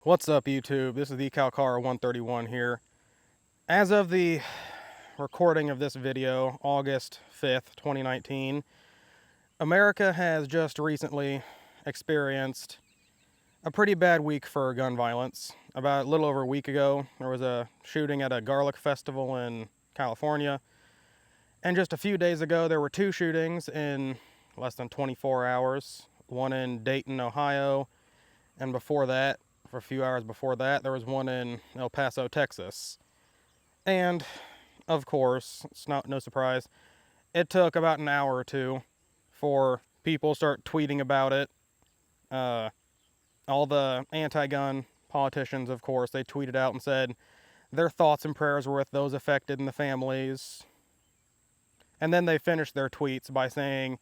What's up, YouTube? This is the Calcar 131 here. As of the recording of this video, August 5th, 2019, America has just recently experienced a pretty bad week for gun violence. About a little over a week ago, there was a shooting at a garlic festival in California. And just a few days ago, there were two shootings in less than 24 hours. One in Dayton, Ohio, and before that, for a few hours before that, there was one in El Paso, Texas. And, of course, it's no surprise, it took about an hour or two for people to start tweeting about it. All the anti-gun politicians, of course, they tweeted out and said their thoughts and prayers were with those affected and the families. And then they finished their tweets by saying,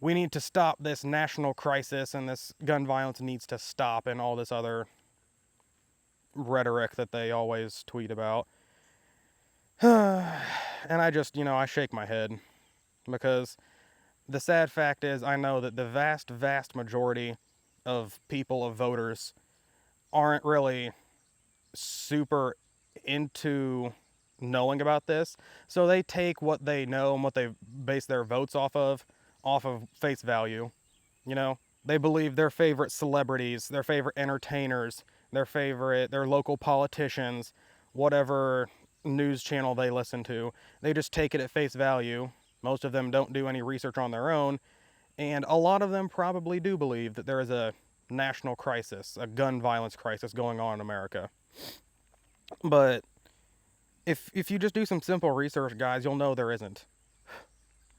we need to stop this national crisis and this gun violence needs to stop, and all this other rhetoric that they always tweet about. And I just, I shake my head, because the sad fact is I know that the vast majority of people, of voters, aren't really super into knowing about this. So they take what they know and what they base their votes off of face value. They believe their favorite celebrities, their favorite entertainers, their local politicians, whatever news channel they listen to, they just take it at face value. Most of them don't do any research on their own, and a lot of them probably do believe that there is a national crisis, a gun violence crisis going on in America. But if you just do some simple research, guys, you'll know there isn't.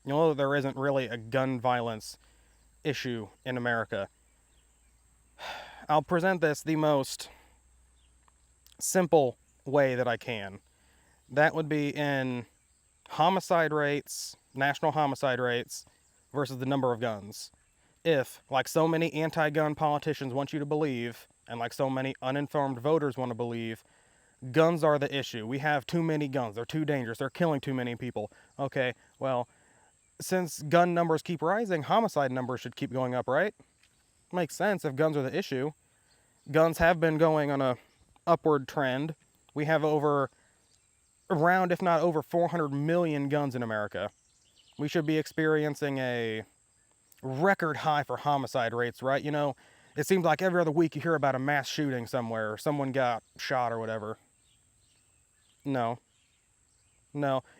You'll know that there isn't really a gun violence issue in America. I'll present this the most simple way that I can. That would be in homicide rates, national homicide rates, versus the number of guns. If, like so many anti-gun politicians want you to believe, and like so many uninformed voters want to believe, guns are the issue. We have too many guns. They're too dangerous. They're killing too many people. Okay, well, since gun numbers keep rising, homicide numbers should keep going up, right? Makes sense if guns are the issue. Guns have been going on a upward trend. We have around, if not over 400 million guns in America. We should be experiencing a record high for homicide rates, right? It seems like every other week you hear about a mass shooting somewhere, or someone got shot or whatever. No.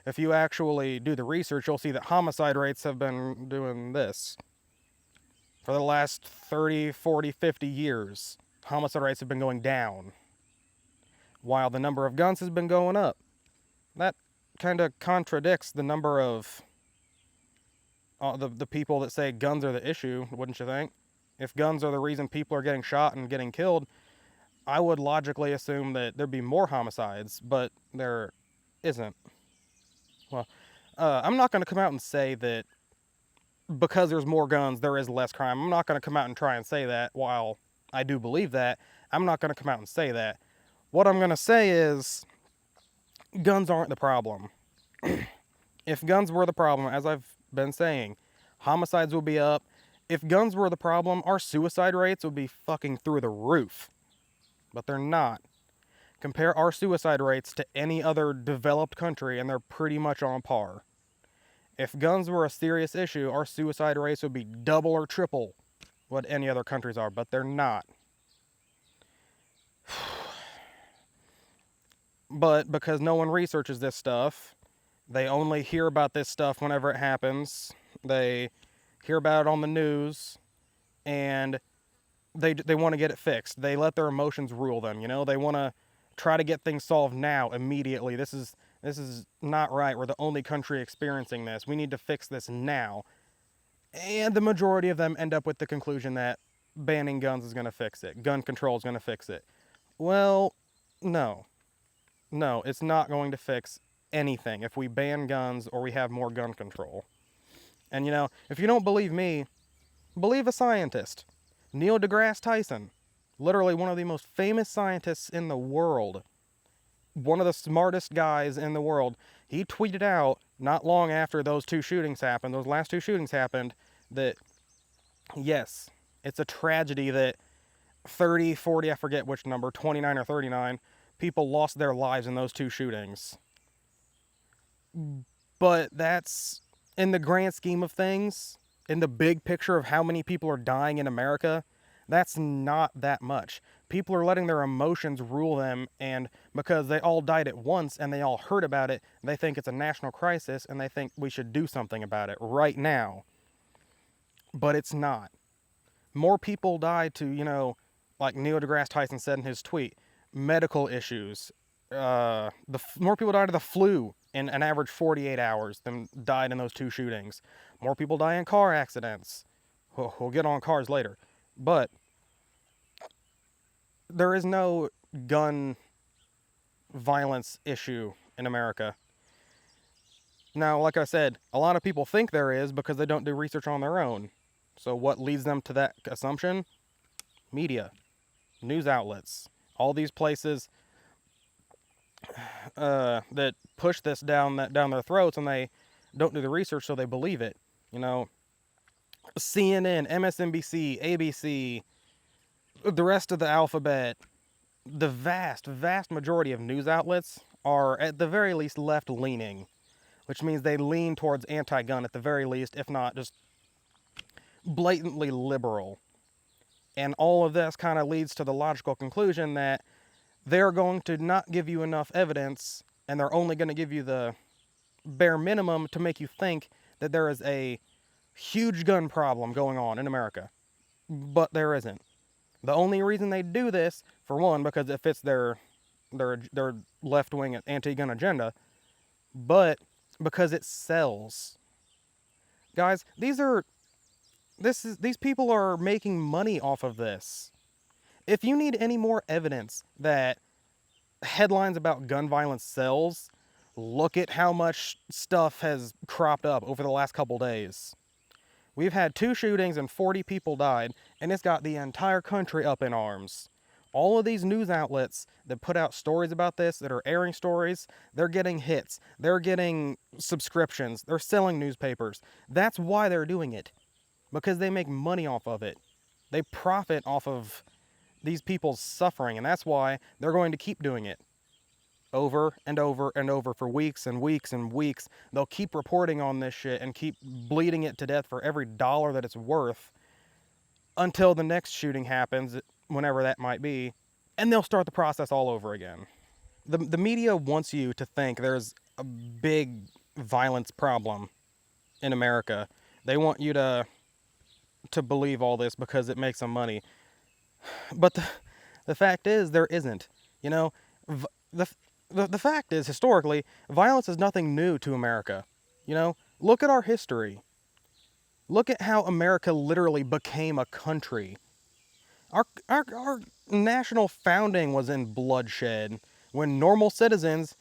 If you actually do the research, you'll see that homicide rates have been doing this. For the last 30, 40, 50 years, homicide rates have been going down, while the number of guns has been going up. That kind of contradicts the number of the people that say guns are the issue, wouldn't you think? If guns are the reason people are getting shot and getting killed, I would logically assume that there'd be more homicides, but there isn't. Well, I'm not going to come out and say that because there's more guns, there is less crime. I'm not going to come out and try and say that. While I do believe that, I'm not going to come out and say that. What I'm going to say is, guns aren't the problem. If guns were the problem, as I've been saying, homicides would be up. If guns were the problem, our suicide rates would be fucking through the roof. But they're not. Compare our suicide rates to any other developed country, and they're pretty much on par. If guns were a serious issue, our suicide rates would be double or triple what any other countries are, but they're not. But because no one researches this stuff, they only hear about this stuff whenever it happens. They hear about it on the news, and they want to get it fixed. They let their emotions rule them, They want to try to get things solved now, immediately. This is not right. We're the only country experiencing this. We need to fix this now. And the majority of them end up with the conclusion that banning guns is going to fix it. Gun control is going to fix it. Well, no. No, it's not going to fix anything if we ban guns or we have more gun control. And if you don't believe me, believe a scientist. Neil deGrasse Tyson, literally one of the most famous scientists in the world, one of the smartest guys in the world, he tweeted out not long after those last two shootings happened, that yes, it's a tragedy that 30, 40, I forget which number, 29 or 39 people lost their lives in those two shootings. But that's, in the grand scheme of things, in the big picture of how many people are dying in America, that's not that much. People are letting their emotions rule them, and because they all died at once and they all heard about it, they think it's a national crisis and they think we should do something about it right now. But it's not. More people died to, like Neil deGrasse Tyson said in his tweet, medical issues. More people died of the flu in an average 48 hours than died in those two shootings. More people die in car accidents. We'll get on cars later. But there is no gun violence issue in America. Now, like I said, a lot of people think there is because they don't do research on their own. So what leads them to that assumption? Media, news outlets, all these places that push this down their throats, and they don't do the research, so they believe it. CNN, MSNBC, ABC, the rest of the alphabet, the vast majority of news outlets are at the very least left-leaning, which means they lean towards anti-gun at the very least, if not just blatantly liberal. And all of this kind of leads to the logical conclusion that they're going to not give you enough evidence, and they're only going to give you the bare minimum to make you think that there is a huge gun problem going on in America. But there isn't. The only reason they do this, for one, because it fits their left-wing anti-gun agenda, but because it sells. Guys, these people are making money off of this. If you need any more evidence that headlines about gun violence sells, look at how much stuff has cropped up over the last couple days. We've had 2 shootings and 40 people died, and it's got the entire country up in arms. All of these news outlets that put out stories about this, that are airing stories, they're getting hits. They're getting subscriptions. They're selling newspapers. That's why they're doing it. Because they make money off of it. They profit off of these people's suffering, and that's why they're going to keep doing it. Over and over and over for weeks and weeks and weeks. They'll keep reporting on this shit and keep bleeding it to death for every dollar that it's worth until the next shooting happens, whenever that might be, and they'll start the process all over again. The media wants you to think there's a big violence problem in America. They want you to believe all this because it makes them money. But the fact is, there isn't. The fact is, historically, violence is nothing new to America. Look at our history. Look at how America literally became a country. Our national founding was in bloodshed when normal citizens,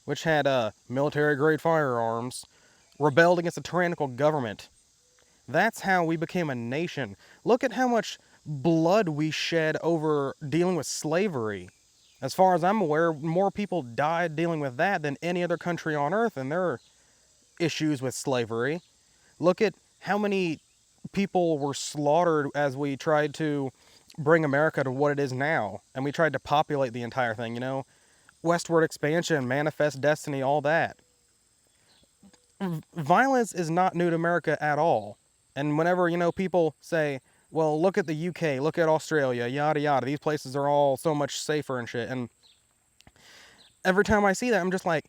which had military-grade firearms, rebelled against a tyrannical government. That's how we became a nation. Look at how much blood we shed over dealing with slavery. As far as I'm aware, more people died dealing with that than any other country on earth and their issues with slavery. Look at how many people were slaughtered as we tried to bring America to what it is now. And we tried to populate the entire thing, westward expansion, manifest destiny, all that. Violence is not new to America at all. And whenever, people say, well, look at the UK, look at Australia, yada yada, these places are all so much safer and shit. And every time I see that, I'm just like,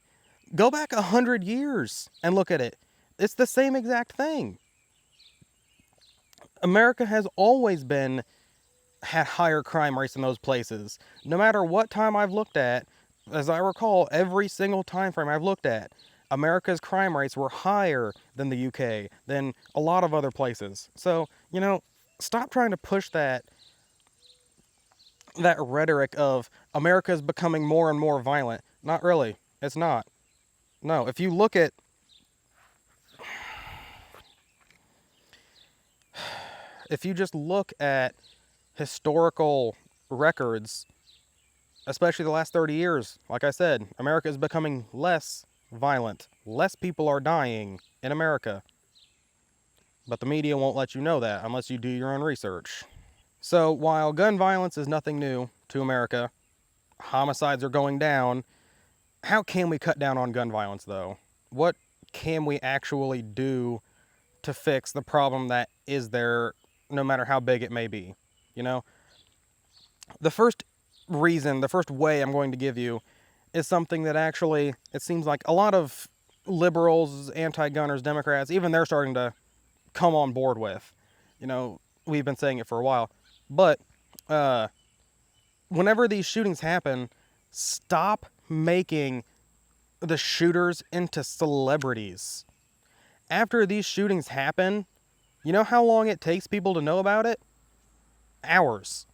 go back 100 years and look at it. It's the same exact thing. America has always had higher crime rates in those places. No matter what time I've looked at, as I recall, every single time frame I've looked at, America's crime rates were higher than the UK, than a lot of other places. So, stop trying to push that rhetoric of America's becoming more and more violent. Not really. It's not. No, if you just look at historical records, especially the last 30 years, like I said, America is becoming less violent. Less people are dying in America. But the media won't let you know that unless you do your own research. So while gun violence is nothing new to America, homicides are going down. How can we cut down on gun violence, though? What can we actually do to fix the problem that is there, no matter how big it may be? You know, the first reason, the first way I'm going to give you is something that actually, it seems like a lot of liberals, anti-gunners, Democrats, even they're starting to come on board with. You know, we've been saying it for a while. But whenever these shootings happen, stop making the shooters into celebrities. After these shootings happen, you know how long it takes people to know about it? Hours.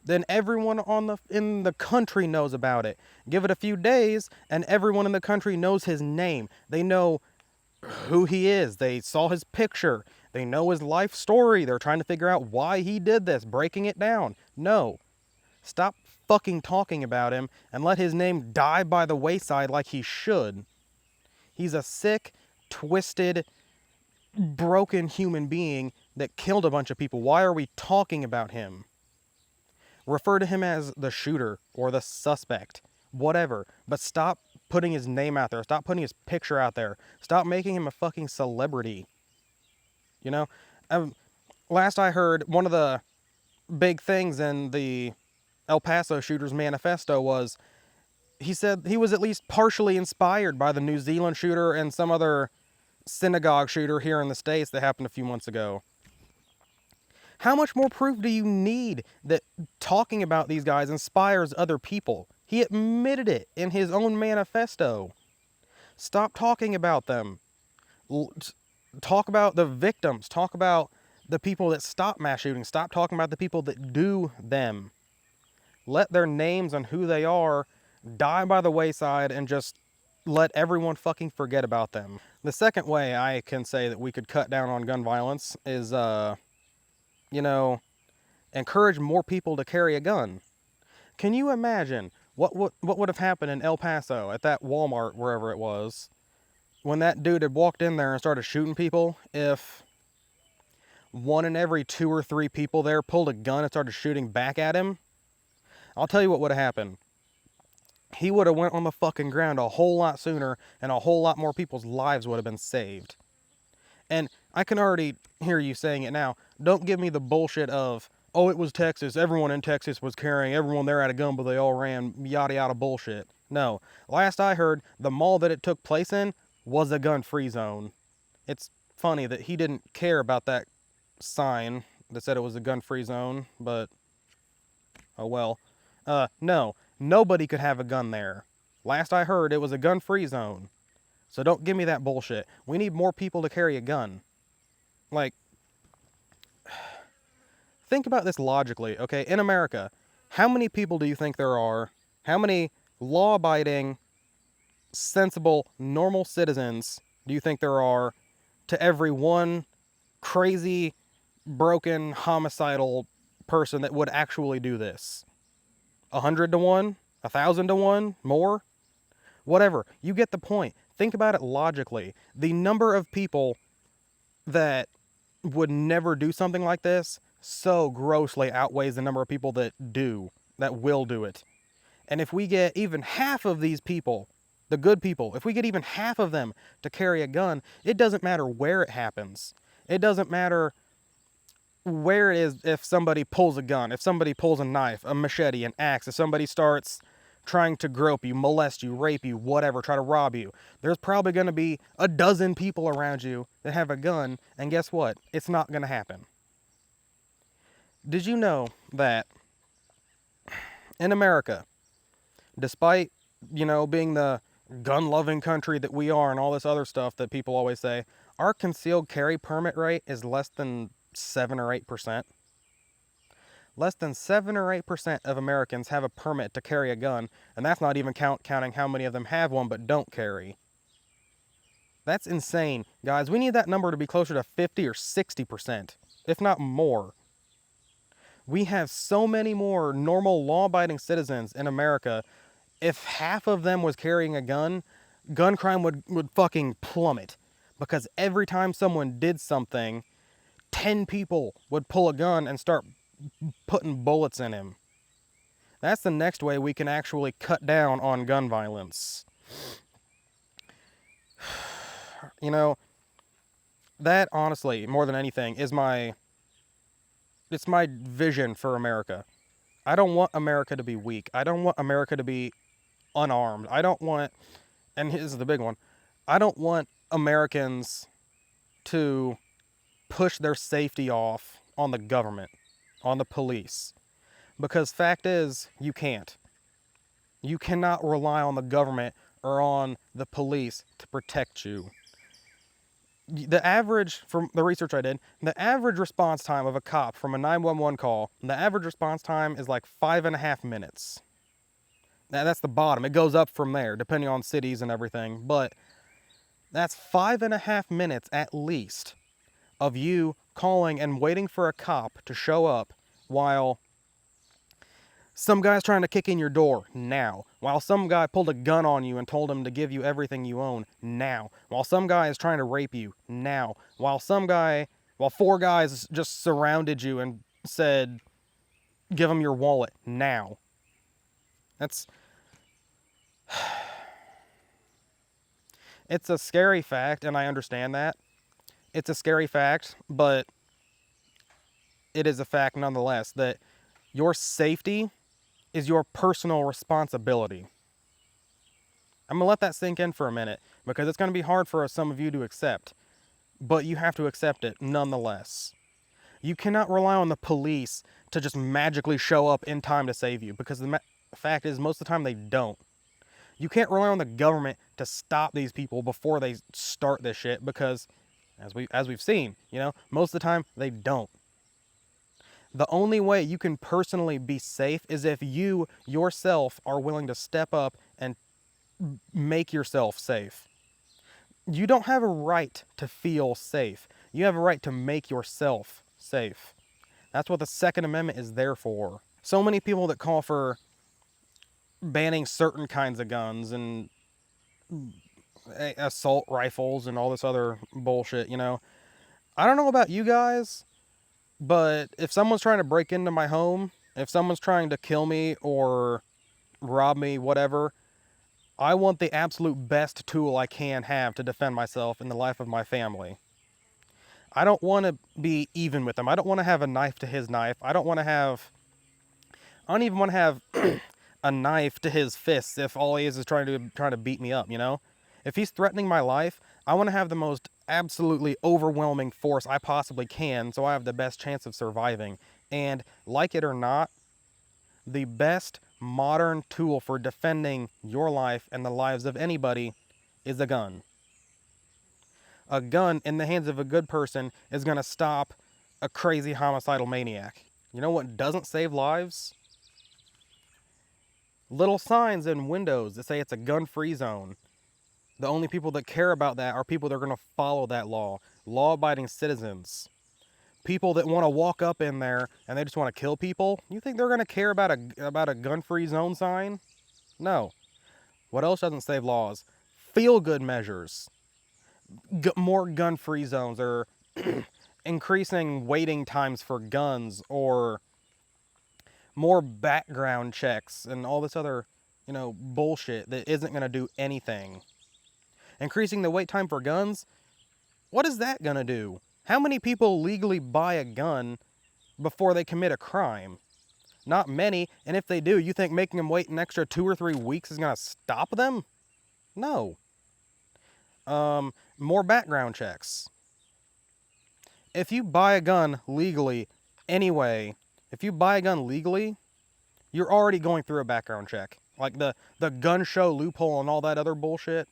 Then everyone in the country knows about it. Give it a few days, and everyone in the country knows his name. They know who he is. They saw his picture. They know his life story. They're trying to figure out why he did this, breaking it down. No. Stop fucking talking about him and let his name die by the wayside like he should. He's a sick, twisted, broken human being that killed a bunch of people. Why are we talking about him? Refer to him as the shooter or the suspect, whatever. But stop putting his name out there. Stop putting his picture out there. Stop making him a fucking celebrity. You know? Last I heard, one of the big things in the El Paso shooter's manifesto was, he said he was at least partially inspired by the New Zealand shooter and some other synagogue shooter here in the States that happened a few months ago. How much more proof do you need that talking about these guys inspires other people? He admitted it in his own manifesto. Stop talking about them. Talk about the victims. Talk about the people that stop mass shootings. Stop talking about the people that do them. Let their names and who they are die by the wayside and just let everyone fucking forget about them. The second way I can say that we could cut down on gun violence is, encourage more people to carry a gun. Can you imagine what would have happened in El Paso at that Walmart, wherever it was, when that dude had walked in there and started shooting people, if one in every 2 or 3 people there pulled a gun and started shooting back at him? I'll tell you what would have happened. He would have went on the fucking ground a whole lot sooner, and a whole lot more people's lives would have been saved. And I can already hear you saying it now. Don't give me the bullshit of, oh, it was Texas. Everyone in Texas was carrying. Everyone there had a gun, but they all ran. Yada yada bullshit. No. Last I heard, the mall that it took place in was a gun-free zone. It's funny that he didn't care about that sign that said it was a gun-free zone, but oh well. No. Nobody could have a gun there. Last I heard, it was a gun-free zone. So don't give me that bullshit. We need more people to carry a gun. Like, think about this logically, okay? In America, how many people do you think there are? How many law-abiding, sensible, normal citizens do you think there are to every one crazy, broken, homicidal person that would actually do this? 100 to 1? 1,000 to 1? More? Whatever. You get the point. Think about it logically. The number of people that would never do something like this so grossly outweighs the number of people that will do it. And if we get even half of these people, the good people, if we get even half of them to carry a gun, it doesn't matter where it happens. It doesn't matter where it is. If somebody pulls a gun, if somebody pulls a knife, a machete, an axe, if somebody starts trying to grope you, molest you, rape you, whatever, try to rob you, there's probably going to be a dozen people around you that have a gun, and guess what? It's not going to happen. Did you know that in America, despite, being the gun-loving country that we are and all this other stuff that people always say, our concealed carry permit rate is less than 7 or 8%? Less than 7 or 8% of Americans have a permit to carry a gun, and that's not even counting how many of them have one but don't carry. That's insane. Guys, we need that number to be closer to 50 or 60%, if not more. We have so many more normal, law-abiding citizens in America. If half of them was carrying a gun, gun crime would fucking plummet. Because every time someone did something, 10 people would pull a gun and start putting bullets in him. That's the next way we can actually cut down on gun violence. You know, that honestly, more than anything, is it's my vision for America. I don't want America to be weak. I don't want America to be unarmed. I don't want, and this is the big one, I don't want Americans to push their safety off on the government, on the police. Because fact is, you can't. You cannot rely on the government or on the police to protect you. The average, from the research I did, the average response time of a cop from a 911 call, the average response time is like 5.5 minutes. Now, that's the bottom. It goes up from there, depending on cities and everything. But that's 5.5 minutes at least of you calling and waiting for a cop to show up while some guy's trying to kick in your door now. While some guy pulled a gun on you and told him to give you everything you own now. While some guy is trying to rape you now. While four guys just surrounded you and said, give him your wallet now. It's a scary fact, and I understand that. It's a scary fact, but it is a fact nonetheless that your safety is your personal responsibility. I'm going to let that sink in for a minute because it's going to be hard for some of you to accept, but you have to accept it nonetheless. You cannot rely on the police to just magically show up in time to save you because the fact is most of the time they don't. You can't rely on the government to stop these people before they start this shit because, as we've seen, most of the time they don't. The only way you can personally be safe is if you yourself are willing to step up and make yourself safe. You don't have a right to feel safe. You have a right to make yourself safe. That's what the Second Amendment is there for. So many people that call for banning certain kinds of guns and assault rifles and all this other bullshit, I don't know about you guys, but if someone's trying to break into my home, if someone's trying to kill me or rob me, whatever, I want the absolute best tool I can have to defend myself and the life of my family. I don't want to be even with them. I don't want to have a knife to his knife. I don't even want to have a knife to his fists if all he is trying to beat me up, If he's threatening my life, I want to have the most absolutely overwhelming force I possibly can so I have the best chance of surviving. And like it or not, the best modern tool for defending your life and the lives of anybody is a gun. A gun in the hands of a good person is going to stop a crazy homicidal maniac. You know what doesn't save lives? Little signs in windows that say it's a gun-free zone. The only people that care about that are people that are going to follow that law. Law-abiding citizens. People that want to walk up in there and they just want to kill people. You think they're going to care about a gun-free zone sign? No. What else doesn't save laws? Feel-good measures. More gun-free zones, or increasing waiting times for guns, or more background checks and all this other, bullshit that isn't going to do anything. Increasing the wait time for guns, what is that going to do? How many people legally buy a gun before they commit a crime? Not many, and if they do, you think making them wait an extra 2 or 3 weeks is going to stop them? No. More background checks. If you buy a gun legally anyway, you're already going through a background check. Like the gun show loophole and all that other bullshit.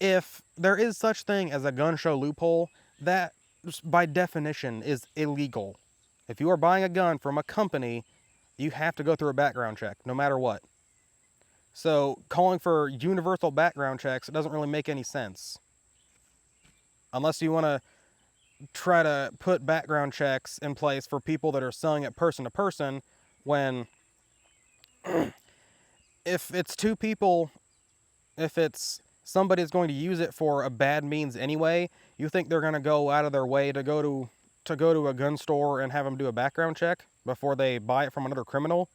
If there is such thing as a gun show loophole, that by definition is illegal. If you are buying a gun from a company, you have to go through a background check, no matter what. So calling for universal background checks, it doesn't really make any sense. Unless you want to try to put background checks in place for people that are selling it person to person, when if it's two people, if it's somebody that's going to use it for a bad means anyway, you think they're going to go out of their way to go to to go to a gun store and have them do a background check before they buy it from another criminal?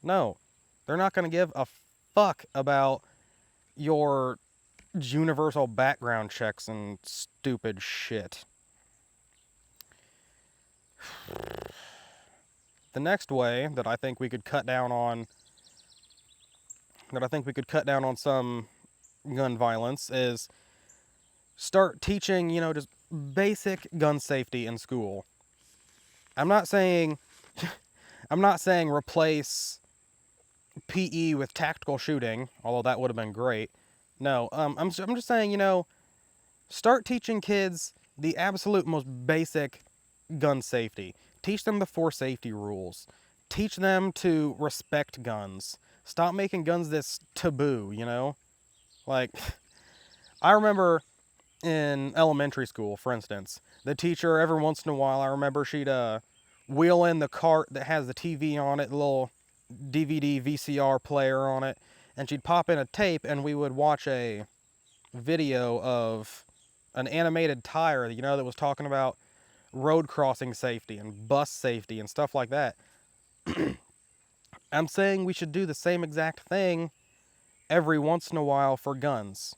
No. They're not going to give a fuck about your universal background checks and stupid shit. The next way that I think we could cut down on some gun violence is start teaching, just basic gun safety in school. I'm not saying replace PE with tactical shooting, although that would have been great. No, I'm just saying, start teaching kids the absolute most basic gun safety. Teach them the 4 safety rules. Teach them to respect guns. Stop making guns this taboo, Like, I remember in elementary school, for instance, the teacher, every once in a while, I remember she'd wheel in the cart that has the TV on it, the little DVD VCR player on it, and she'd pop in a tape and we would watch a video of an animated tire, that was talking about road crossing safety and bus safety and stuff like that. I'm saying we should do the same exact thing every once in a while for guns.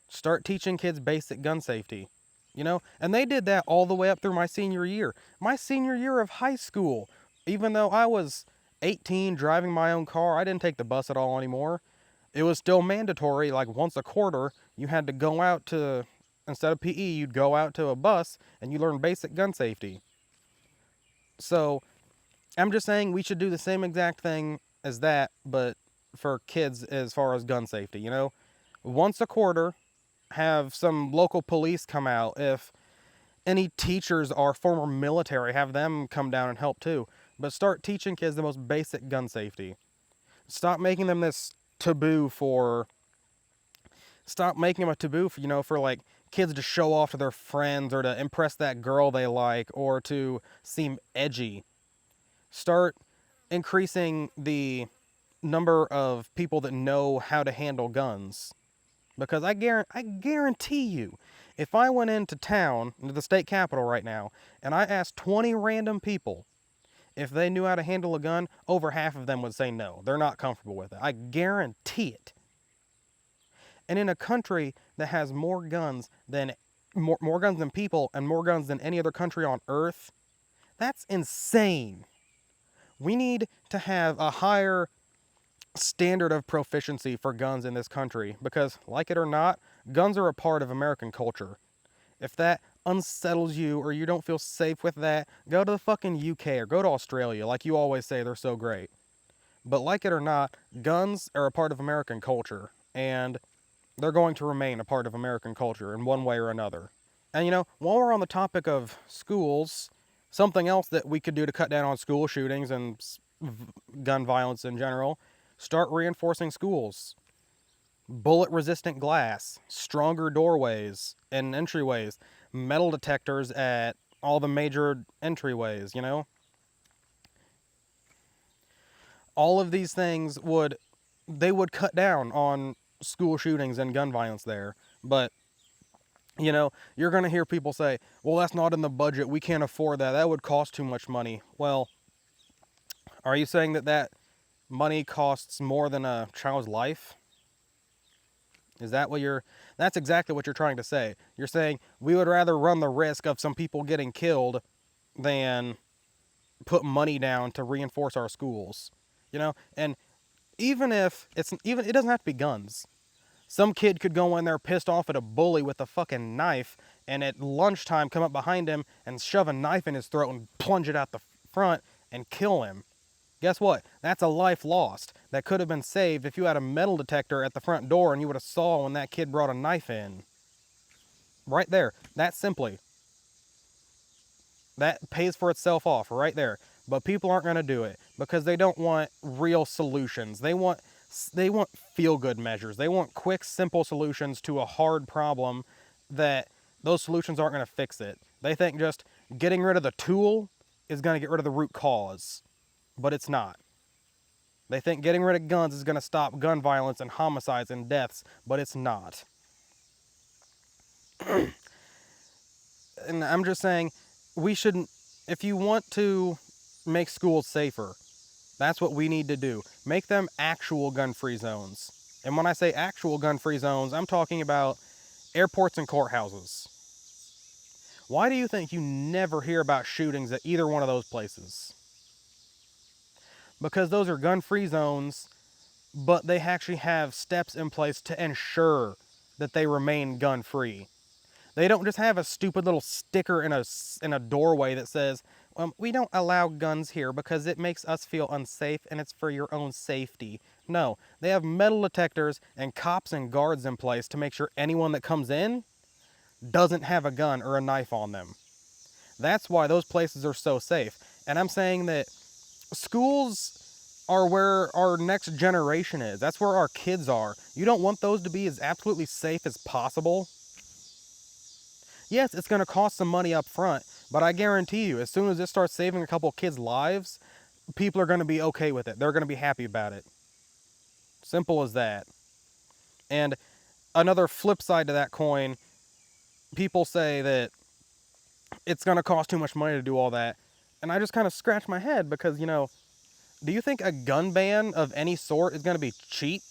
Start teaching kids basic gun safety, and they did that all the way up through my senior year. My senior year of high school, even though I was 18 driving my own car, I didn't take the bus at all anymore. It was still mandatory, like once a quarter, you had to go out to, instead of PE, you'd go out to a bus and you learn basic gun safety. So, I'm just saying we should do the same exact thing as that, but for kids as far as gun safety, Once a quarter, have some local police come out. If any teachers are former military, have them come down and help too. But start teaching kids the most basic gun safety. Stop making them this taboo for, for like kids to show off to their friends or to impress that girl they like or to seem edgy. Start increasing the number of people that know how to handle guns. Because I guarantee you, if I went into town, into the state capitol right now, and I asked 20 random people if they knew how to handle a gun, over half of them would say no. They're not comfortable with it. I guarantee it. And in a country that has more guns than people and more guns than any other country on earth, that's insane. We need to have a higher standard of proficiency for guns in this country because, like it or not, guns are a part of American culture. If that unsettles you or you don't feel safe with that, go to the fucking UK or go to Australia, like you always say they're so great. But like it or not, guns are a part of American culture, and they're going to remain a part of American culture in one way or another. And while we're on the topic of schools, something else that we could do to cut down on school shootings and gun violence in general, start reinforcing schools. Bullet-resistant glass, stronger doorways and entryways, metal detectors at all the major entryways, All of these things would cut down on school shootings and gun violence there. But, you're going to hear people say, well, that's not in the budget. We can't afford that. That would cost too much money. Well, are you saying that money costs more than a child's life? Is that that's exactly what you're trying to say. You're saying we would rather run the risk of some people getting killed than put money down to reinforce our schools. And even if it doesn't have to be guns. Some kid could go in there pissed off at a bully with a fucking knife and at lunchtime come up behind him and shove a knife in his throat and plunge it out the front and kill him. Guess what? That's a life lost that could have been saved if you had a metal detector at the front door and you would have saw when that kid brought a knife in. Right there. That simply. That pays for itself off right there. But people aren't going to do it because they don't want real solutions. They want feel-good measures. They want quick, simple solutions to a hard problem that those solutions aren't going to fix it. They think just getting rid of the tool is going to get rid of the root cause. But it's not. They think getting rid of guns is going to stop gun violence and homicides and deaths, but it's not. And I'm just saying, we shouldn't, if you want to make schools safer, that's what we need to do. Make them actual gun-free zones. And when I say actual gun-free zones, I'm talking about airports and courthouses. Why do you think you never hear about shootings at either one of those places? Because those are gun-free zones, but they actually have steps in place to ensure that they remain gun-free. They don't just have a stupid little sticker in a doorway that says, we don't allow guns here because it makes us feel unsafe and it's for your own safety. No, they have metal detectors and cops and guards in place to make sure anyone that comes in doesn't have a gun or a knife on them. That's why those places are so safe. And I'm saying that schools are where our next generation is. That's where our kids are. You don't want those to be as absolutely safe as possible? Yes, it's going to cost some money up front, but I guarantee you, as soon as it starts saving a couple kids' lives, people are going to be okay with it. They're going to be happy about it. Simple as that. And another flip side to that coin, people say that it's going to cost too much money to do all that. And I just kind of scratch my head because, do you think a gun ban of any sort is going to be cheap?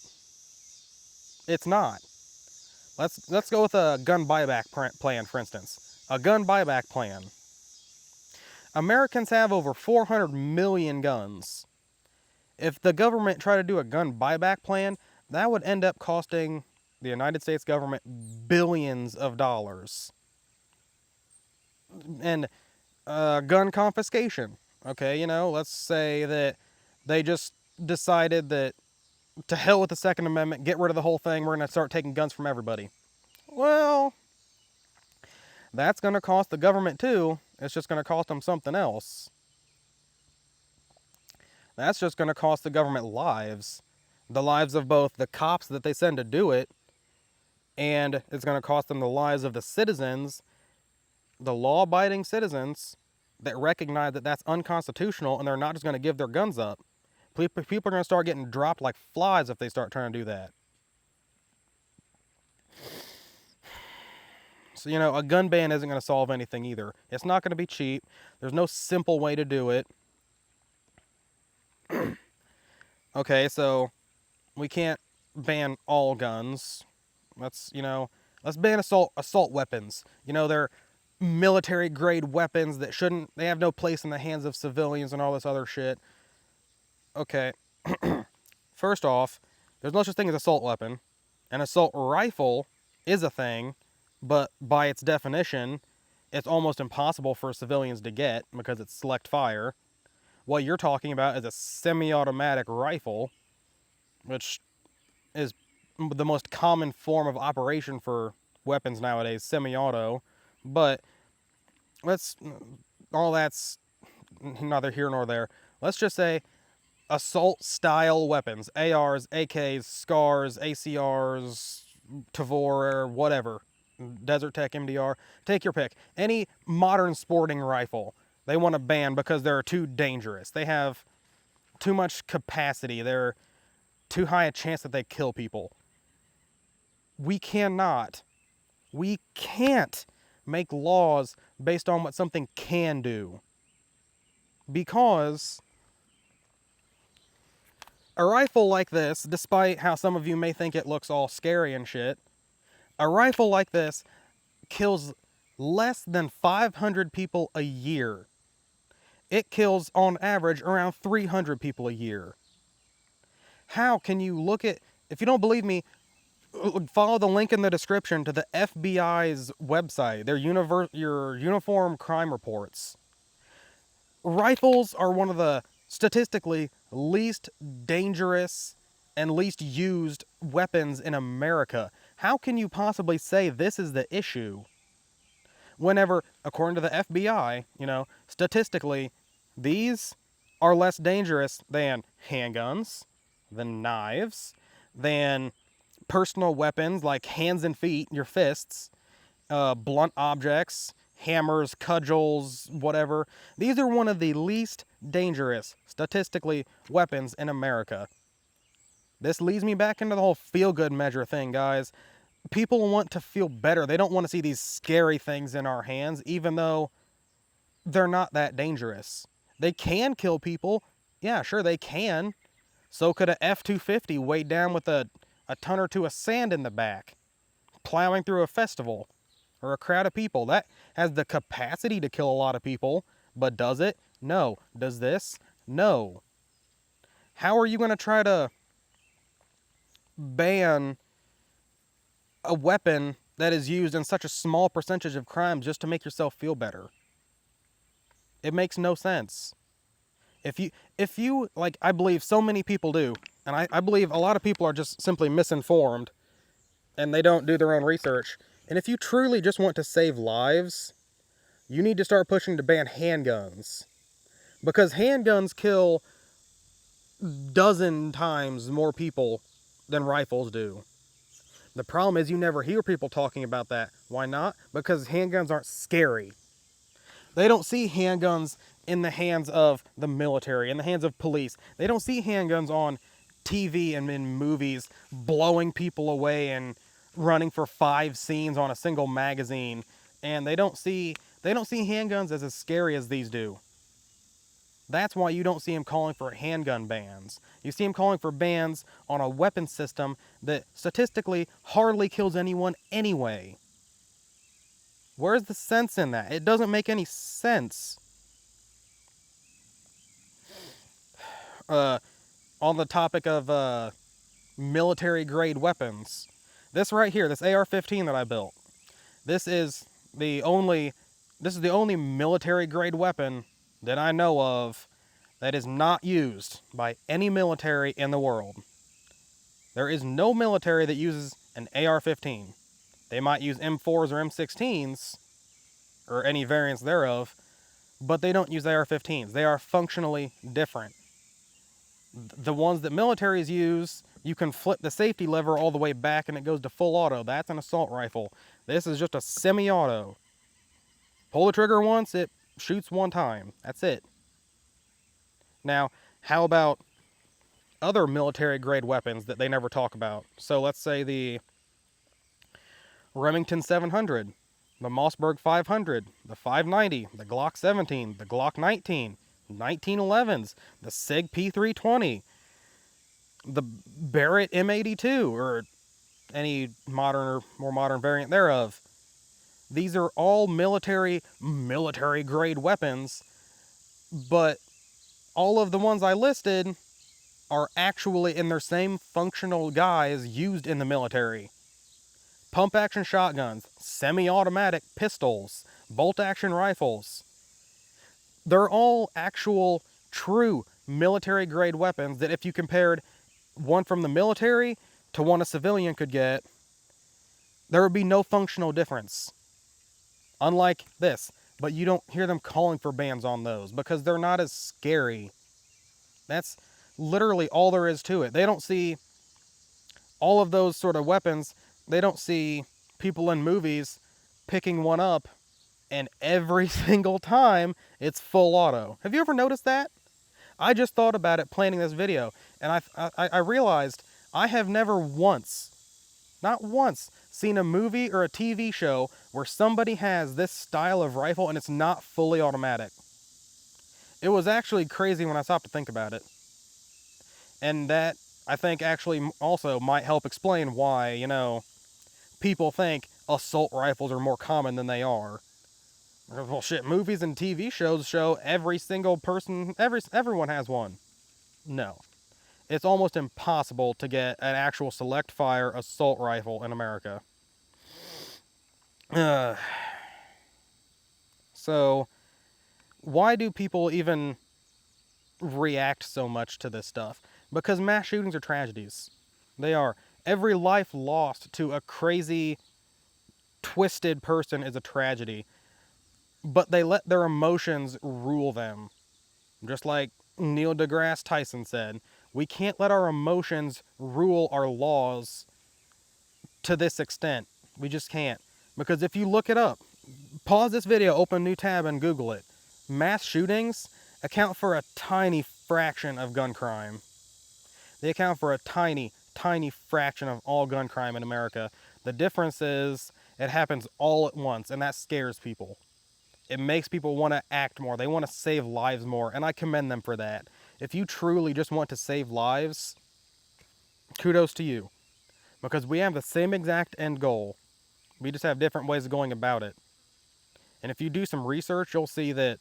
It's not. Let's go with a gun buyback plan, for instance. A gun buyback plan. Americans have over 400 million guns. If the government tried to do a gun buyback plan, that would end up costing the United States government billions of dollars. And gun confiscation. Okay, let's say that they just decided that to hell with the Second Amendment, get rid of the whole thing, we're going to start taking guns from everybody. Well, that's going to cost the government too. It's just going to cost them something else. That's just going to cost the government lives. The lives of both the cops that they send to do it, and it's going to cost them the lives of the citizens, the law-abiding citizens that recognize that that's unconstitutional and they're not just going to give their guns up. People are going to start getting dropped like flies if they start trying to do that. So, a gun ban isn't going to solve anything either. It's not going to be cheap. There's no simple way to do it. Okay, so we can't ban all guns. Let's ban assault weapons. They're military grade weapons that they have no place in the hands of civilians and all this other shit. Okay. First off, there's no such thing as assault weapon. An assault rifle is a thing, but by its definition, it's almost impossible for civilians to get because it's select fire. What you're talking about is a semi-automatic rifle, which is the most common form of operation for weapons nowadays, semi-auto. But all that's neither here nor there. Let's just say assault-style weapons, ARs, AKs, SCARs, ACRs, Tavor, whatever, Desert Tech MDR, take your pick. Any modern sporting rifle, they want to ban because they're too dangerous. They have too much capacity. They're too high a chance that they kill people. We can't make laws based on what something can do. Because a rifle like this, despite how some of you may think it looks all scary and shit, a rifle like this kills less than 500 people a year. It kills, on average, around 300 people a year. How can you if you don't believe me, follow the link in the description to the FBI's website, their Uniform Crime Reports. Rifles are one of the statistically least dangerous and least used weapons in America. How can you possibly say this is the issue? Whenever, according to the FBI, statistically, these are less dangerous than handguns, than knives, than personal weapons like hands and feet, your fists, blunt objects, hammers, cudgels, whatever. These are one of the least dangerous, statistically, weapons in America. This leads me back into the whole feel-good measure thing, guys. People want to feel better. They don't want to see these scary things in our hands, even though they're not that dangerous. They can kill people. Yeah, sure, they can. So could a F-250 weighed down with a ton or two of sand in the back, plowing through a festival or a crowd of people. That has the capacity to kill a lot of people, but does it? No. Does this? No. How are you going to try to ban a weapon that is used in such a small percentage of crimes just to make yourself feel better? It makes no sense. If you like, I believe so many people do, and I believe a lot of people are just simply misinformed and they don't do their own research. And if you truly just want to save lives, you need to start pushing to ban handguns. Because handguns kill dozen times more people than rifles do. The problem is you never hear people talking about that. Why not? Because handguns aren't scary. They don't see handguns in the hands of the military, in the hands of police. They don't see handguns on TV and in movies blowing people away and running for 5 scenes on a single magazine. And they don't see handguns as scary as these do. That's why you don't see him calling for handgun bans. You see him calling for bans on a weapon system that statistically hardly kills anyone anyway. Where's the sense in that? It doesn't make any sense. On the topic of military-grade weapons, this right here, this AR-15 that I built, this is the only military-grade weapon that I know of that is not used by any military in the world. There is no military that uses an AR-15. They might use M4s or M16s, or any variants thereof, but they don't use AR-15s. They are functionally different. The ones that militaries use, you can flip the safety lever all the way back and it goes to full auto. That's an assault rifle. This is just a semi-auto. Pull the trigger once, it shoots one time. That's it. Now, how about other military-grade weapons that they never talk about? So let's say the Remington 700, the Mossberg 500, the 590, the Glock 17, the Glock 19, 1911s, the SIG P320, the Barrett M82, or any modern or more modern variant thereof. These are all military-grade weapons, but all of the ones I listed are actually in their same functional guise used in the military. Pump-action shotguns, semi-automatic pistols, bolt-action rifles. They're all actual, true military-grade weapons that if you compared one from the military to one a civilian could get, there would be no functional difference. Unlike this. But you don't hear them calling for bans on those because they're not as scary. That's literally all there is to it. They don't see all of those sort of weapons. They don't see people in movies picking one up and every single time it's full auto. Have you ever noticed that? I just thought about it planning this video, and I realized I have never once, not once, seen a movie or a TV show where somebody has this style of rifle and it's not fully automatic. It was actually crazy when I stopped to think about it. And that, I think, actually also might help explain why, people think assault rifles are more common than they are. Well, shit, movies and TV shows show every single person, everyone has one. No. It's almost impossible to get an actual select fire assault rifle in America. So, why do people even react so much to this stuff? Because mass shootings are tragedies. They are. Every life lost to a crazy, twisted person is a tragedy. But they let their emotions rule them. Just like Neil deGrasse Tyson said, we can't let our emotions rule our laws to this extent. We just can't. Because if you look it up, pause this video, open a new tab, and Google it. Mass shootings account for a tiny fraction of gun crime. They account for a tiny, tiny fraction of all gun crime in America. The difference is it happens all at once, and that scares people. It makes people want to act more. They want to save lives more, and I commend them for that. If you truly just want to save lives, kudos to you, because we have the same exact end goal. We just have different ways of going about it. And if you do some research, you'll see that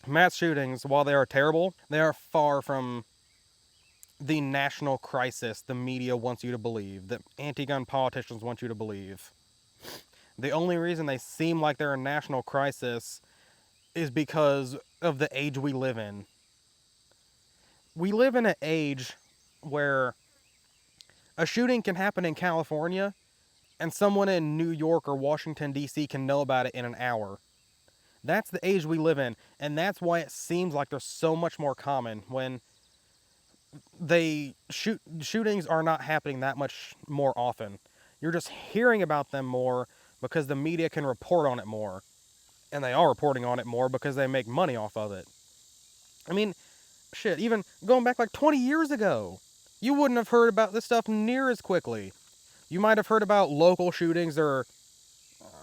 mass shootings, while they are terrible, they are far from the national crisis the media wants you to believe, that anti-gun politicians want you to believe. The only reason they seem like they're a national crisis is because of the age we live in. We live in an age where a shooting can happen in California and someone in New York or Washington, D.C. can know about it in an hour. That's the age we live in, and that's why it seems like they're so much more common when shootings are not happening that much more often. You're just hearing about them more because the media can report on it more. And they are reporting on it more because they make money off of it. I mean, shit, even going back like 20 years ago, you wouldn't have heard about this stuff near as quickly. You might have heard about local shootings or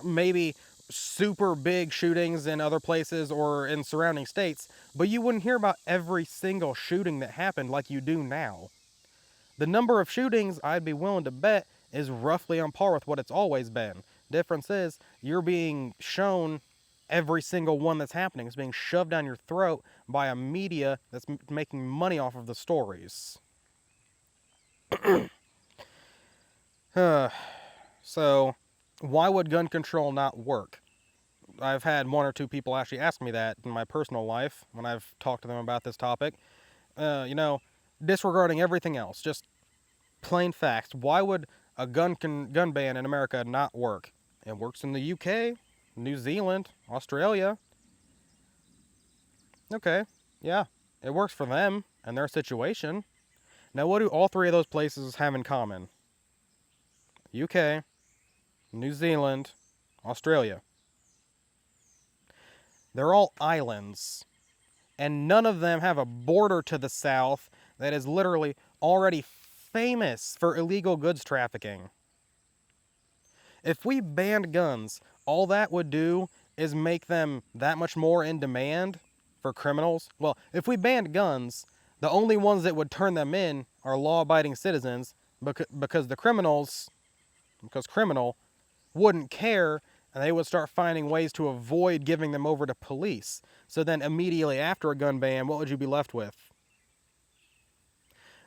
maybe super big shootings in other places or in surrounding states, but you wouldn't hear about every single shooting that happened like you do now. The number of shootings, I'd be willing to bet, is roughly on par with what it's always been. Difference is, you're being shown every single one that's happening. It's being shoved down your throat by a media that's making money off of the stories. So, why would gun control not work? I've had one or two people actually ask me that in my personal life when I've talked to them about this topic. Disregarding everything else, just plain facts. Why would a gun ban in America not work? It works in the UK, New Zealand, Australia. Okay, yeah, it works for them and their situation. Now, what do all three of those places have in common? UK, New Zealand, Australia. They're all islands, and none of them have a border to the south that is literally already famous for illegal goods trafficking. If we banned guns, all that would do is make them that much more in demand for criminals. Well, if we banned guns, the only ones that would turn them in are law-abiding citizens because criminal wouldn't care, and they would start finding ways to avoid giving them over to police. So then immediately after a gun ban, what would you be left with?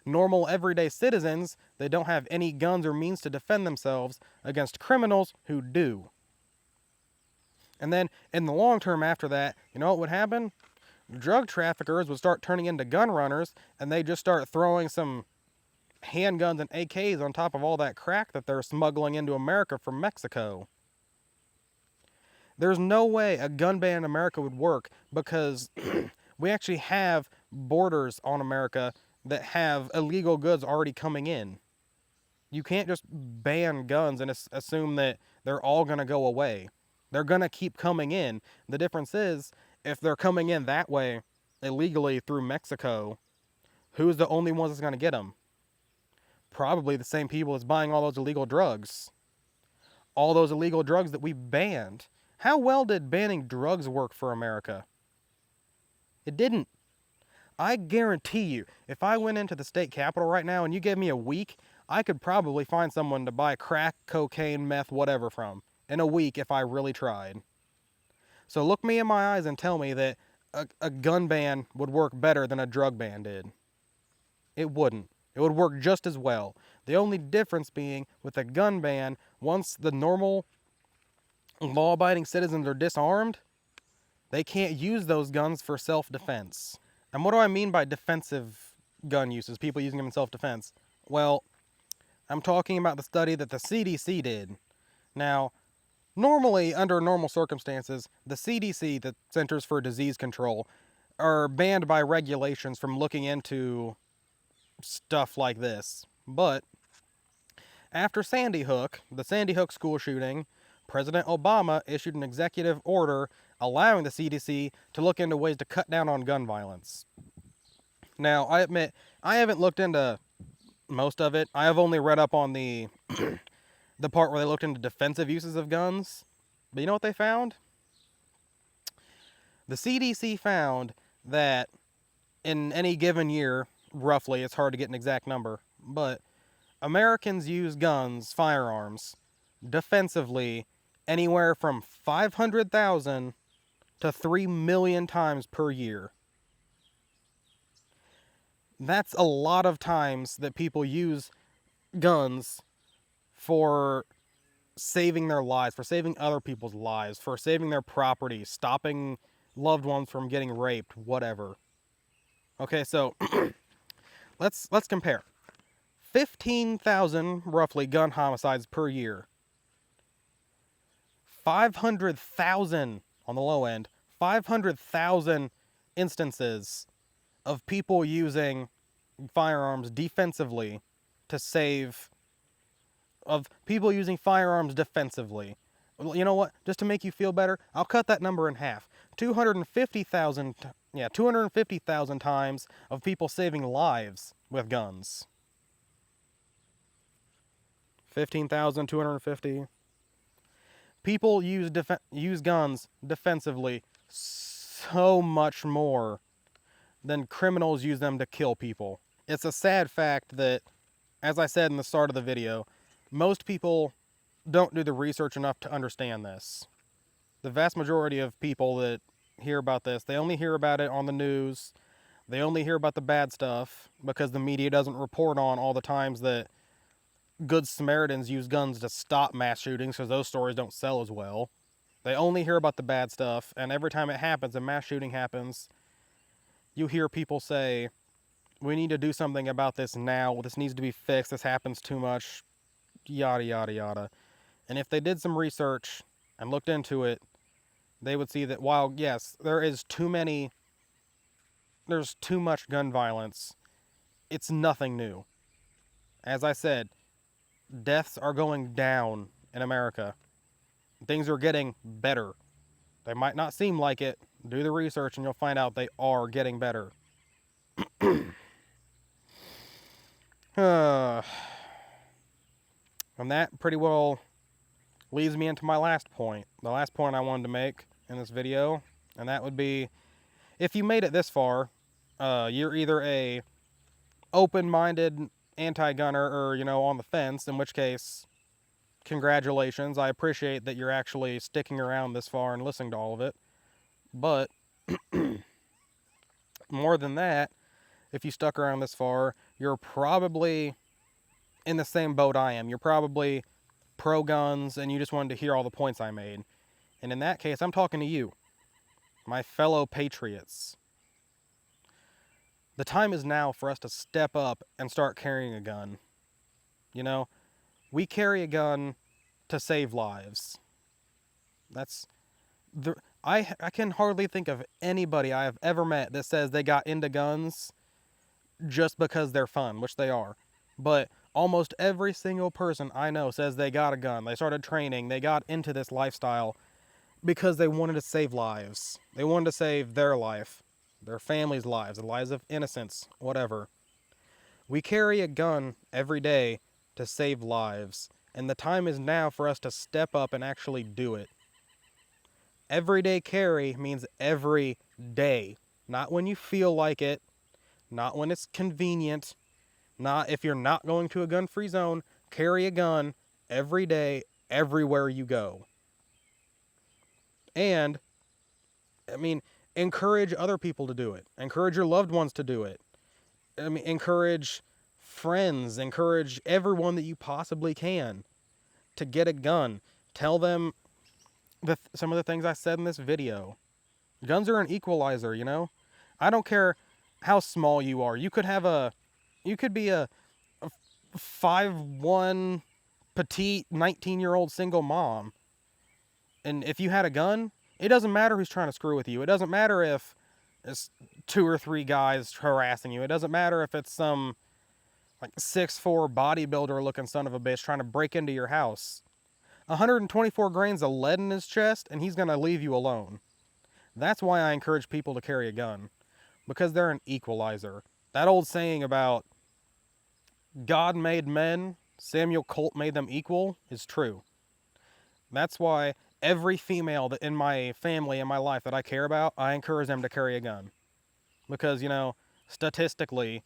Normal everyday citizens that don't have any guns or means to defend themselves against criminals who do. And then in the long term after that, you know what would happen? Drug traffickers would start turning into gun runners, and they just start throwing some handguns and AKs on top of all that crack that they're smuggling into America from Mexico. There's no way a gun ban in America would work because we actually have borders on America that have illegal goods already coming in. You can't just ban guns and assume that they're all going to go away. They're going to keep coming in. The difference is, if they're coming in that way, illegally through Mexico, who's the only ones that's going to get them? Probably the same people that's buying all those illegal drugs. All those illegal drugs that we banned. How well did banning drugs work for America? It didn't. I guarantee you, if I went into the state capitol right now and you gave me a week, I could probably find someone to buy crack, cocaine, meth, whatever from in a week if I really tried. So look me in my eyes and tell me that a gun ban would work better than a drug ban did. It wouldn't. It would work just as well. The only difference being with a gun ban, once the normal law-abiding citizens are disarmed, they can't use those guns for self-defense. And what do I mean by defensive gun uses, people using them in self-defense? Well, I'm talking about the study that the CDC did. Now, normally, under normal circumstances, the CDC, the Centers for Disease Control, are banned by regulations from looking into stuff like this. But after Sandy Hook, the Sandy Hook school shooting, President Obama issued an executive order allowing the CDC to look into ways to cut down on gun violence. Now, I admit, I haven't looked into most of it. I have only read up on the part where they looked into defensive uses of guns. But you know what they found? The CDC found that in any given year, roughly, it's hard to get an exact number, but Americans use guns, firearms, defensively anywhere from 500,000 to 3 million times per year. That's a lot of times that people use guns for saving their lives, for saving other people's lives, for saving their property, stopping loved ones from getting raped, whatever. Okay, so let's compare. 15,000 roughly gun homicides per year. 500,000 on the low end. 500,000 instances of people using firearms defensively to save, of people using firearms defensively. You know what? Just to make you feel better, I'll cut that number in half. 250,000 times of people saving lives with guns. 15,250. People use guns defensively so much more than criminals use them to kill people. It's a sad fact that, as I said in the start of the video, most people don't do the research enough to understand this. The vast majority of people that hear about this, they only hear about it on the news. They only hear about the bad stuff because the media doesn't report on all the times that Good Samaritans use guns to stop mass shootings, because those stories don't sell as well. They only hear about the bad stuff, and every time it happens, a mass shooting happens, you hear people say, we need to do something about this now, this needs to be fixed, this happens too much, yada yada yada. And if they did some research and looked into it, they would see that while, yes, there's too much gun violence, it's nothing new. As I said, deaths are going down in America. Things are getting better. They might not seem like it. Do the research and you'll find out they are getting better. And that pretty well leads me into my last point. The last point I wanted to make in this video, and that would be, if you made it this far, you're either a open-minded anti-gunner or, on the fence, in which case, congratulations. I appreciate that you're actually sticking around this far and listening to all of it. But more than that, if you stuck around this far, you're probably in the same boat I am. You're probably pro-guns and you just wanted to hear all the points I made. And in that case, I'm talking to you, my fellow patriots. The time is now for us to step up and start carrying a gun. We carry a gun to save lives. I can hardly think of anybody I have ever met that says they got into guns just because they're fun, which they are. But almost every single person I know says they got a gun. They started training. They got into this lifestyle because they wanted to save lives. They wanted to save their life, their family's lives, the lives of innocents, whatever. We carry a gun every day to save lives, and the time is now for us to step up and actually do it. Everyday carry means every day, not when you feel like it, not when it's convenient, not if you're not going to a gun-free zone. Carry a gun every day, everywhere you go. And, encourage other people to do it. Encourage your loved ones to do it. Encourage friends. Encourage everyone that you possibly can to get a gun. Tell them some of the things I said in this video. Guns are an equalizer, I don't care how small you are. You could be a 5'1", petite, 19-year-old single mom. And if you had a gun, it doesn't matter who's trying to screw with you. It doesn't matter if it's 2 or 3 guys harassing you. It doesn't matter if it's some 6'4" bodybuilder looking son of a bitch trying to break into your house. 124 grains of lead in his chest, and he's going to leave you alone. That's why I encourage people to carry a gun, because they're an equalizer. That old saying about God made men, Samuel Colt made them equal is true. That's why every female that in my family, in my life that I care about, I encourage them to carry a gun. Because, statistically,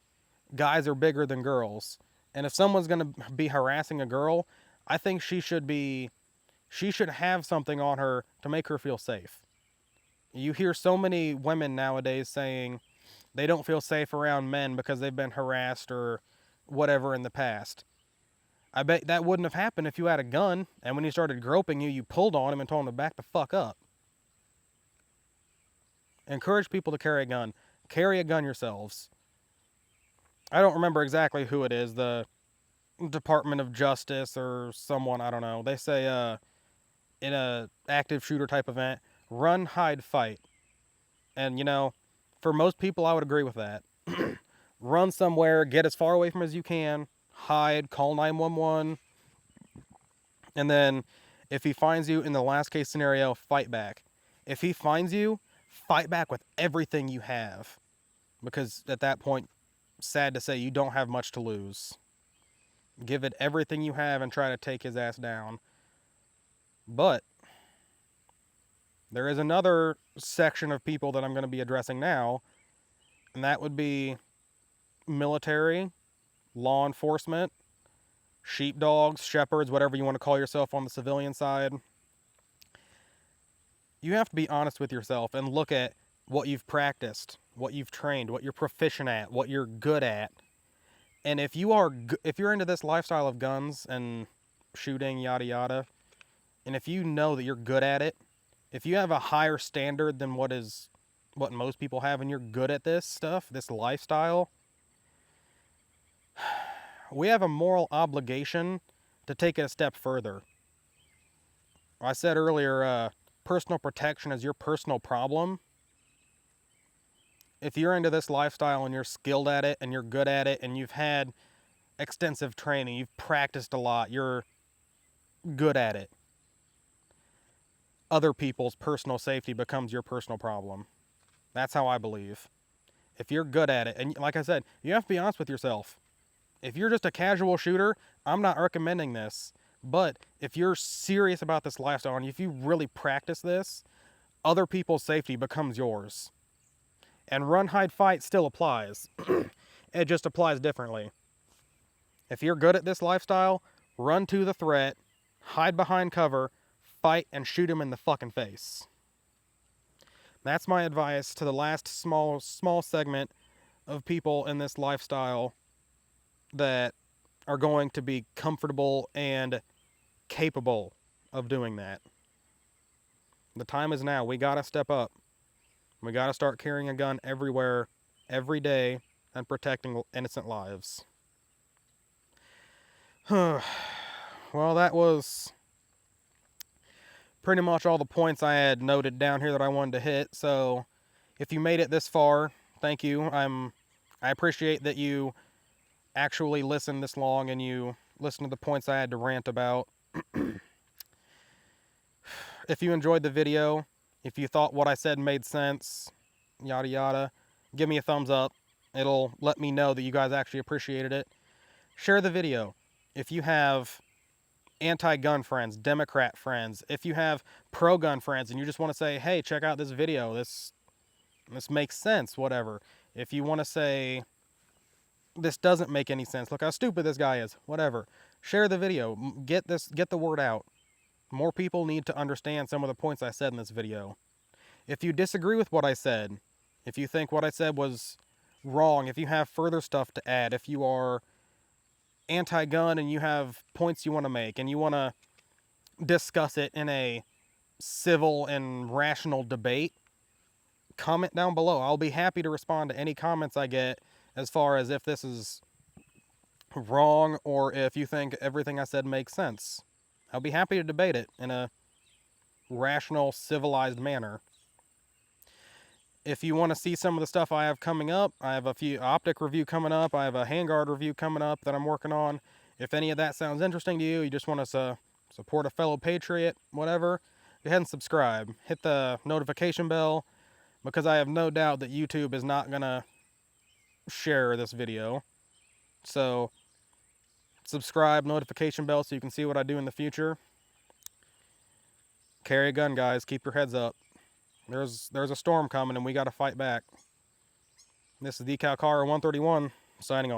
guys are bigger than girls. And if someone's going to be harassing a girl, I think she should have something on her to make her feel safe. You hear so many women nowadays saying they don't feel safe around men because they've been harassed or whatever in the past. I bet that wouldn't have happened if you had a gun, and when he started groping you, you pulled on him and told him to back the fuck up. Encourage people to carry a gun. Carry a gun yourselves. I don't remember exactly who it is, the Department of Justice or someone, I don't know. They say in a active shooter type event, run, hide, fight. And for most people I would agree with that. Run somewhere, get as far away from as you can, hide, call 911, and then if he finds you in the last case scenario, fight back. If he finds you, fight back with everything you have. Because at that point, sad to say, you don't have much to lose. Give it everything you have and try to take his ass down. But there is another section of people that I'm going to be addressing now, and that would be military, law enforcement, sheepdogs, shepherds, whatever you want to call yourself on the civilian side. You have to be honest with yourself and look at what you've practiced, what you've trained, what you're proficient at, what you're good at. And if you're into this lifestyle of guns and shooting, yada yada, and if you know that you're good at it, if you have a higher standard than what most people have, and you're good at this stuff, this lifestyle, we have a moral obligation to take it a step further. I said earlier, personal protection is your personal problem. If you're into this lifestyle and you're skilled at it and you're good at it and you've had extensive training, you've practiced a lot, you're good at it, other people's personal safety becomes your personal problem. That's how I believe. If you're good at it, and like I said, you have to be honest with yourself. If you're just a casual shooter, I'm not recommending this. But if you're serious about this lifestyle and if you really practice this, other people's safety becomes yours. And run, hide, fight still applies. It just applies differently. If you're good at this lifestyle, run to the threat, hide behind cover, fight, and shoot him in the fucking face. That's my advice to the last small segment of people in this lifestyle that are going to be comfortable and capable of doing that. The time is now. We gotta step up. We gotta start carrying a gun everywhere, every day, and protecting innocent lives. Well, that was pretty much all the points I had noted down here that I wanted to hit. So if you made it this far, thank you. I appreciate that you actually listened this long and you listened to the points I had to rant about. If you enjoyed the video, if you thought what I said made sense, yada yada, give me a thumbs up. It'll let me know that you guys actually appreciated it. Share the video. If you have anti-gun friends, Democrat friends, if you have pro-gun friends and you just want to say, hey, check out this video, this makes sense, whatever. If you want to say, this doesn't make any sense, look how stupid this guy is, whatever. Share the video. Get the word out. More people need to understand some of the points I said in this video. If you disagree with what I said, if you think what I said was wrong, if you have further stuff to add, if you are anti-gun and you have points you want to make and you want to discuss it in a civil and rational debate, comment down below. I'll be happy to respond to any comments I get as far as if this is wrong or if you think everything I said makes sense. I'll be happy to debate it in a rational, civilized manner. If you want to see some of the stuff I have coming up, I have a few optic review coming up. I have a handguard review coming up that I'm working on. If any of that sounds interesting to you, you just want to support a fellow patriot, whatever, go ahead and subscribe. Hit the notification bell because I have no doubt that YouTube is not going to share this video. So subscribe, notification bell so you can see what I do in the future. Carry a gun, guys. Keep your heads up. There's a storm coming, and we got to fight back. This is Decal Car 131 signing off.